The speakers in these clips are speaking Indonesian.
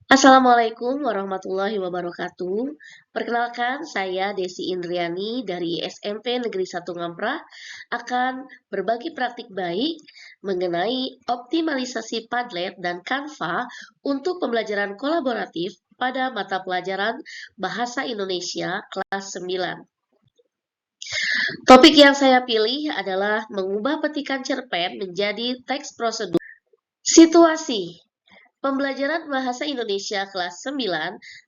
Assalamualaikum warahmatullahi wabarakatuh. Perkenalkan, saya Desi Indriani dari SMP Negeri 1 Ngamprah akan berbagi praktik baik mengenai optimalisasi Padlet dan Canva untuk pembelajaran kolaboratif pada mata pelajaran Bahasa Indonesia kelas 9. Topik yang saya pilih adalah mengubah petikan cerpen menjadi teks prosedur. Situasi Pembelajaran Bahasa Indonesia kelas 9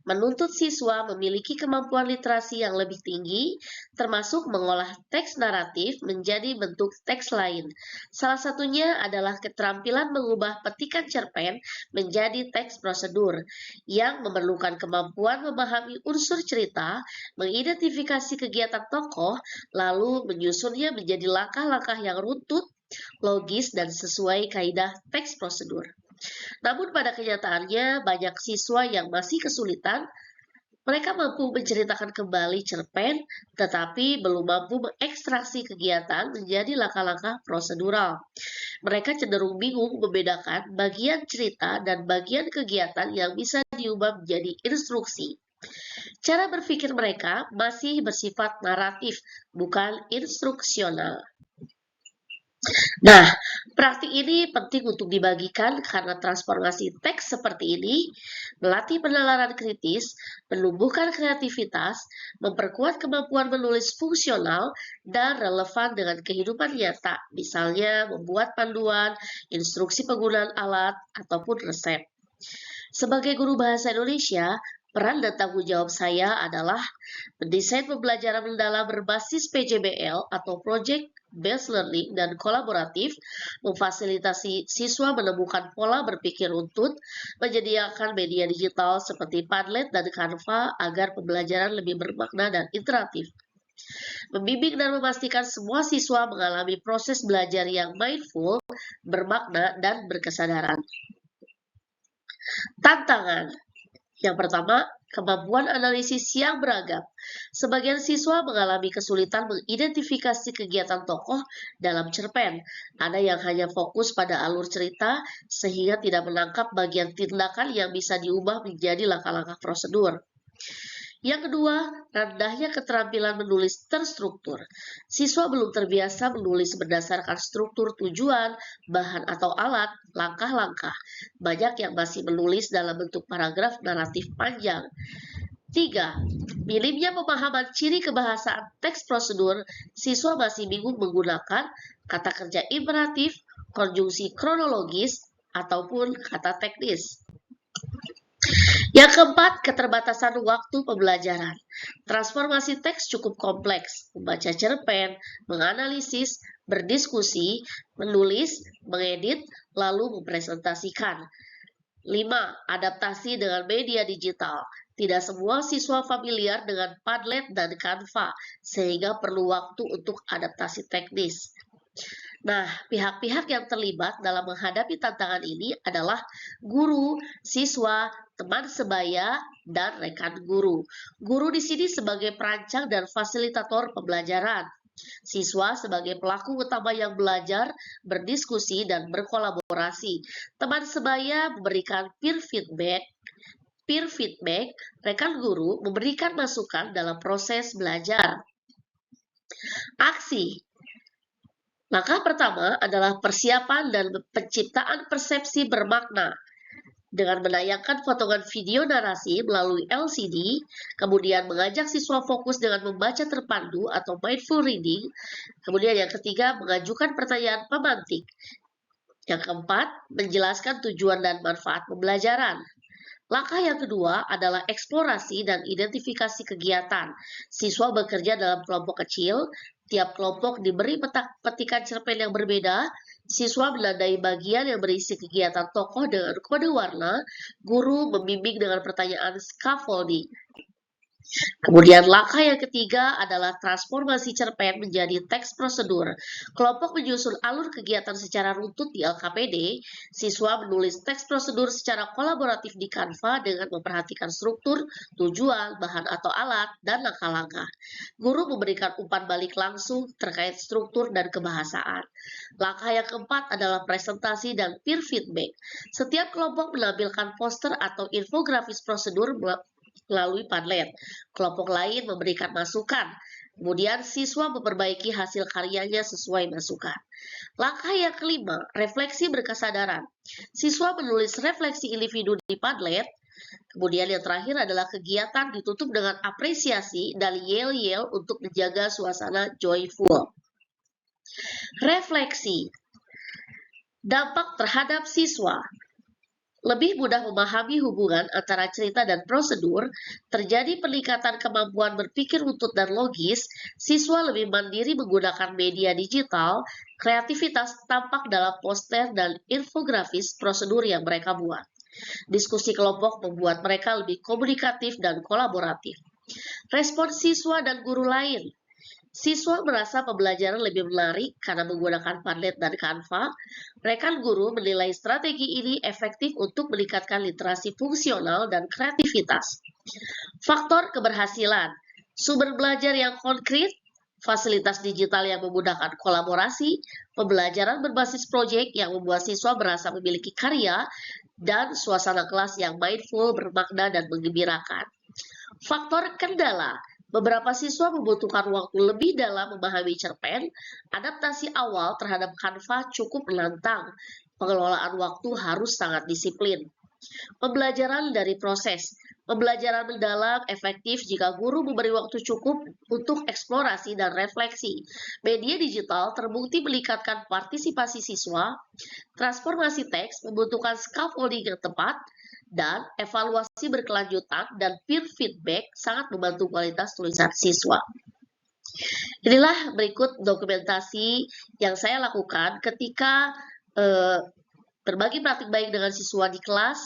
menuntut siswa memiliki kemampuan literasi yang lebih tinggi, termasuk mengolah teks naratif menjadi bentuk teks lain. Salah satunya adalah keterampilan mengubah petikan cerpen menjadi teks prosedur, yang memerlukan kemampuan memahami unsur cerita, mengidentifikasi kegiatan tokoh, lalu menyusunnya menjadi langkah-langkah yang runtut, logis, dan sesuai kaidah teks prosedur. Namun pada kenyataannya banyak siswa yang masih kesulitan, mereka mampu menceritakan kembali cerpen, tetapi belum mampu mengekstraksi kegiatan menjadi langkah-langkah prosedural. Mereka cenderung bingung membedakan bagian cerita dan bagian kegiatan yang bisa diubah menjadi instruksi. Cara berpikir mereka masih bersifat naratif, bukan instruksional. Nah, praktik ini penting untuk dibagikan karena transformasi teks seperti ini melatih penalaran kritis, menumbuhkan kreativitas, memperkuat kemampuan menulis fungsional dan relevan dengan kehidupan nyata, misalnya membuat panduan, instruksi penggunaan alat, ataupun resep. Sebagai guru bahasa Indonesia, peran dan tanggung jawab saya adalah mendesain pembelajaran mendalam berbasis PJBL atau Project Based Learning dan kolaboratif, memfasilitasi siswa menemukan pola berpikir runtut, menyediakan media digital seperti Padlet dan Canva agar pembelajaran lebih bermakna dan interaktif, membimbing dan memastikan semua siswa mengalami proses belajar yang mindful, bermakna, dan berkesadaran. Tantangan yang pertama, kemampuan analisis yang beragam. Sebagian siswa mengalami kesulitan mengidentifikasi kegiatan tokoh dalam cerpen. Ada yang hanya fokus pada alur cerita sehingga tidak menangkap bagian tindakan yang bisa diubah menjadi langkah-langkah prosedur. Yang kedua, rendahnya keterampilan menulis terstruktur. Siswa belum terbiasa menulis berdasarkan struktur tujuan, bahan atau alat, langkah-langkah. Banyak yang masih menulis dalam bentuk paragraf naratif panjang. 3. Minimnya pemahaman ciri kebahasaan teks prosedur, siswa masih bingung menggunakan kata kerja imperatif, konjungsi kronologis, ataupun kata teknis. Yang keempat, keterbatasan waktu pembelajaran. Transformasi teks cukup kompleks, membaca cerpen, menganalisis, berdiskusi, menulis, mengedit, lalu mempresentasikan. 5. Adaptasi dengan media digital. Tidak semua siswa familiar dengan Padlet dan Canva, sehingga perlu waktu untuk adaptasi teknis. Nah, pihak-pihak yang terlibat dalam menghadapi tantangan ini adalah guru, siswa, teman sebaya, dan rekan guru. Guru di sini sebagai perancang dan fasilitator pembelajaran. Siswa sebagai pelaku utama yang belajar, berdiskusi, dan berkolaborasi. Teman sebaya memberikan peer feedback, rekan guru memberikan masukan dalam proses belajar. Aksi. Langkah pertama adalah persiapan dan penciptaan persepsi bermakna dengan menayangkan potongan video narasi melalui LCD, kemudian mengajak siswa fokus dengan membaca terpandu atau mindful reading, kemudian yang ketiga mengajukan pertanyaan pemantik, yang keempat menjelaskan tujuan dan manfaat pembelajaran. Langkah yang kedua adalah eksplorasi dan identifikasi kegiatan. Siswa bekerja dalam kelompok kecil, tiap kelompok diberi petikan cerpen yang berbeda, siswa menandai bagian yang berisi kegiatan tokoh dengan kode warna, guru membimbing dengan pertanyaan scaffolding. Kemudian langkah yang ketiga adalah transformasi cerpen menjadi teks prosedur. Kelompok menyusun alur kegiatan secara runtut di LKPD. Siswa menulis teks prosedur secara kolaboratif di Canva dengan memperhatikan struktur, tujuan, bahan atau alat, dan langkah-langkah. Guru memberikan umpan balik langsung terkait struktur dan kebahasaan. Langkah yang keempat adalah presentasi dan peer feedback. Setiap kelompok menampilkan poster atau infografis prosedur melalui Padlet. Kelompok lain memberikan masukan. Kemudian siswa memperbaiki hasil karyanya sesuai masukan. Langkah yang kelima, refleksi berkesadaran. Siswa menulis refleksi individu di Padlet. Kemudian yang terakhir adalah kegiatan ditutup dengan apresiasi dan yel-yel untuk menjaga suasana joyful. Refleksi. Dampak terhadap siswa. Lebih mudah memahami hubungan antara cerita dan prosedur, terjadi peningkatan kemampuan berpikir runtut dan logis, siswa lebih mandiri menggunakan media digital, kreativitas tampak dalam poster dan infografis prosedur yang mereka buat. Diskusi kelompok membuat mereka lebih komunikatif dan kolaboratif. Respon siswa dan guru lain. Siswa merasa pembelajaran lebih menarik karena menggunakan Padlet dan Canva. Rekan guru menilai strategi ini efektif untuk meningkatkan literasi fungsional dan kreativitas. Faktor keberhasilan, sumber belajar yang konkret, fasilitas digital yang memudahkan kolaborasi, pembelajaran berbasis proyek yang membuat siswa merasa memiliki karya, dan suasana kelas yang mindful, bermakna, dan menggembirakan. Faktor kendala, beberapa siswa membutuhkan waktu lebih dalam memahami cerpen. Adaptasi awal terhadap Canva cukup menantang. Pengelolaan waktu harus sangat disiplin. Pembelajaran dari proses. Pembelajaran mendalam efektif jika guru memberi waktu cukup untuk eksplorasi dan refleksi. Media digital terbukti meningkatkan partisipasi siswa. Transformasi teks membutuhkan scaffolding yang tepat. Dan evaluasi berkelanjutan dan peer feedback sangat membantu kualitas tulisan siswa. Inilah berikut dokumentasi yang saya lakukan ketika berbagi praktik baik dengan siswa di kelas,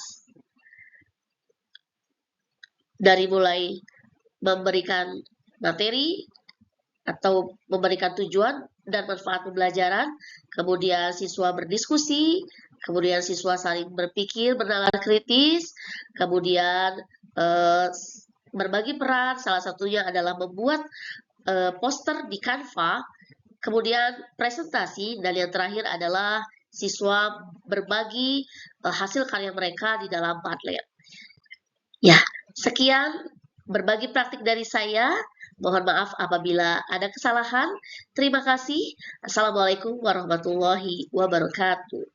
dari mulai memberikan materi atau memberikan tujuan dan manfaat pembelajaran, kemudian siswa berdiskusi, kemudian siswa saling berpikir, bernalar kritis, kemudian berbagi peran, salah satunya adalah membuat poster di Canva, kemudian presentasi, dan yang terakhir adalah siswa berbagi hasil karya mereka di dalam Padlet. Ya, sekian berbagi praktik dari saya. Mohon maaf apabila ada kesalahan. Terima kasih. Assalamualaikum warahmatullahi wabarakatuh.